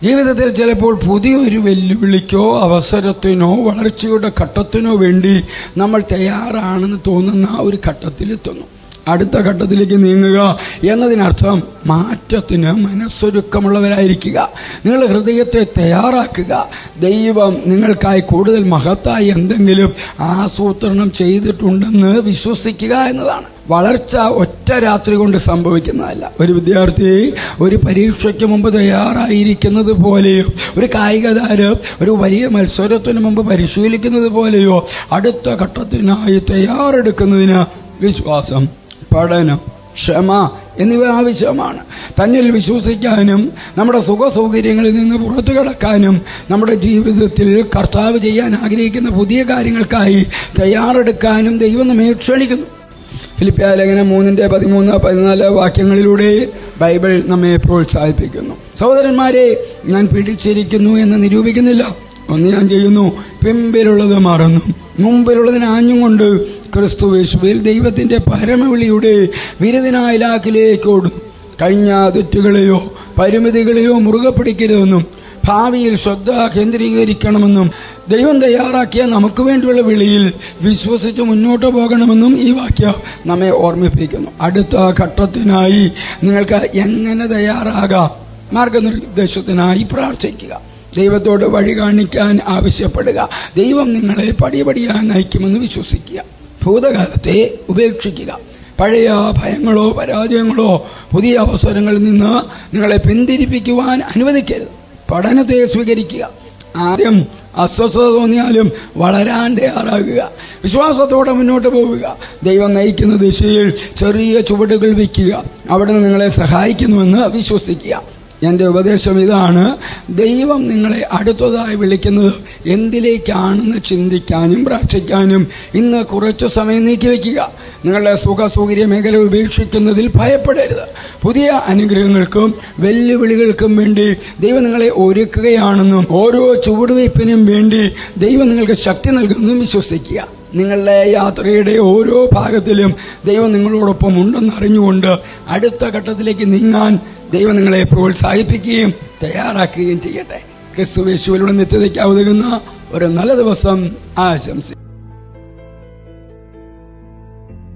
ജീവിതത്തിൽ ചിലപ്പോൾ പുതിയൊരു വെല്ലുവിളിക്കോ അവസരത്തിനോ വളർച്ചയുടെ ഘട്ടത്തിനോ വേണ്ടി നമ്മൾ തയ്യാറാണെന്ന് തോന്നുന്ന ഒരു ഘട്ടത്തിലെത്തുന്നു. അടുത്ത ഘട്ടത്തിലേക്ക് നീങ്ങുക എന്നതിനർത്ഥം മാറ്റത്തിന് മനസ്സൊരുക്കമുള്ളവരായിരിക്കുക, നിങ്ങളുടെ ഹൃദയത്തെ തയ്യാറാക്കുക. ദൈവം നിങ്ങൾക്കായി കൂടുതൽ മഹത്തായി എന്തെങ്കിലും ആസൂത്രണം ചെയ്തിട്ടുണ്ടെന്ന് വിശ്വസിക്കുക എന്നതാണ്. വളർച്ച ഒറ്റ രാത്രി കൊണ്ട് സംഭവിക്കുന്നതല്ല. ഒരു വിദ്യാർത്ഥി ഒരു പരീക്ഷയ്ക്ക് മുമ്പ് തയ്യാറായിരിക്കുന്നത് പോലെയോ, ഒരു കായിക താരം ഒരു വലിയ മത്സരത്തിന് മുമ്പ് പരിശീലിക്കുന്നത് പോലെയോ അടുത്ത ഘട്ടത്തിനായി തയ്യാറെടുക്കുന്നതിന് വിശ്വാസം, പഠനം, ക്ഷമ എന്നിവ ആവശ്യമാണ്. തന്നിൽ വിശ്വസിക്കാനും നമ്മുടെ സുഖസൗകര്യങ്ങളിൽ നിന്ന് പുറത്തു കടക്കാനും നമ്മുടെ ജീവിതത്തിൽ കർത്താവ് ചെയ്യാൻ ആഗ്രഹിക്കുന്ന പുതിയ കാര്യങ്ങൾക്കായി തയ്യാറെടുക്കാനും ദൈവം നമ്മെ ക്ഷണിക്കുന്നു. ഫിലിപ്പിയ ലേഖനം 3:13-14 വാക്യങ്ങളിലൂടെ ബൈബിൾ നമ്മെ പ്രോത്സാഹിപ്പിക്കുന്നു. സഹോദരന്മാരെ, ഞാൻ പിടിച്ചിരിക്കുന്നു എന്ന് നിരൂപിക്കുന്നില്ല. ഒന്ന് ഞാൻ ചെയ്യുന്നു, പിമ്പിലുള്ളത് മറന്നു മുമ്പിലുള്ളതിന് ആഞ്ഞുകൊണ്ട് ക്രിസ്തുയേശുവിൽ ദൈവത്തിന്റെ പരമവിളിയുടെ വിരുദിനായ ലാക്കിലേക്ക് ഓടുന്നു. കഴിഞ്ഞ തെറ്റുകളെയോ പരിമിതികളെയോ മുറുകെ പിടിക്കരുതെന്നും ഭാവിയിൽ ശ്രദ്ധ കേന്ദ്രീകരിക്കണമെന്നും ദൈവം തയ്യാറാക്കിയ നമുക്ക് വേണ്ടിയുള്ള വിളിയിൽ വിശ്വസിച്ച് മുന്നോട്ട് പോകണമെന്നും ഈ വാക്യം നമ്മെ ഓർമ്മിപ്പിക്കുന്നു. അടുത്ത ഘട്ടത്തിനായി നിങ്ങൾക്ക് എങ്ങനെ തയ്യാറാകാം? മാർഗനിർദ്ദേശത്തിനായി പ്രാർത്ഥിക്കുക, ദൈവത്തോട് വഴി കാണിക്കാൻ ആവശ്യപ്പെടുക. ദൈവം നിങ്ങളെ പടിപടിയായി നയിക്കുമെന്ന് വിശ്വസിക്കുക. ഭൂതകാലത്തെ ഉപേക്ഷിക്കുക. പഴയ ഭയങ്ങളോ പരാജയങ്ങളോ പുതിയ അവസരങ്ങളിൽ നിന്ന് നിങ്ങളെ പിന്തിരിപ്പിക്കുവാൻ അനുവദിക്കരുത്. പഠനത്തെ സ്വീകരിക്കുക. ആദ്യം അസ്വസ്ഥത തോന്നിയാലും വളരാൻ തയ്യാറാകുക. വിശ്വാസത്തോടെ മുന്നോട്ട് പോവുക. ദൈവം നയിക്കുന്ന ദിശയിൽ ചെറിയ ചുവടുകൾ വയ്ക്കുക. അവിടുന്ന് നിങ്ങളെ സഹായിക്കുന്നുവെന്ന് വിശ്വസിക്കുക. എന്റെ ഉപദേശം ഇതാണ്: ദൈവം നിങ്ങളെ അടുത്തതായി വിളിക്കുന്നത് എന്തിലേക്കാണെന്ന് ചിന്തിക്കാനും പ്രാർത്ഥിക്കാനും ഇന്ന് കുറച്ചു സമയം നീക്കിവെക്കുക. നിങ്ങളുടെ സുഖസൗകര്യ മേഖല ഉപേക്ഷിക്കുന്നതിൽ ഭയപ്പെടരുത്. പുതിയ അനുഗ്രഹങ്ങൾക്കും വെല്ലുവിളികൾക്കും വേണ്ടി ദൈവം നിങ്ങളെ ഒരുക്കുകയാണെന്നും ഓരോ ചുവടുവയ്പ്പിനും വേണ്ടി ദൈവം നിങ്ങൾക്ക് ശക്തി നൽകുന്നതും വിശ്വസിക്കുക. നിങ്ങളുടെ യാത്രയുടെ ഓരോ ഭാഗത്തിലും ദൈവം നിങ്ങളോടൊപ്പം ഉണ്ടെന്ന് അറിഞ്ഞുകൊണ്ട് അടുത്ത ഘട്ടത്തിലേക്ക് നീങ്ങാൻ ദൈവം നിങ്ങളെ പ്രോത്സാഹിപ്പിക്കുകയും തയ്യാറാക്കുകയും ചെയ്യട്ടെ. ക്രിസ്തുയേശുവിലൂടെ നിത്യതയ്ക്ക് ഉതകുന്ന ഒരു നല്ല ദിവസം ആശംസിക്കുന്നു.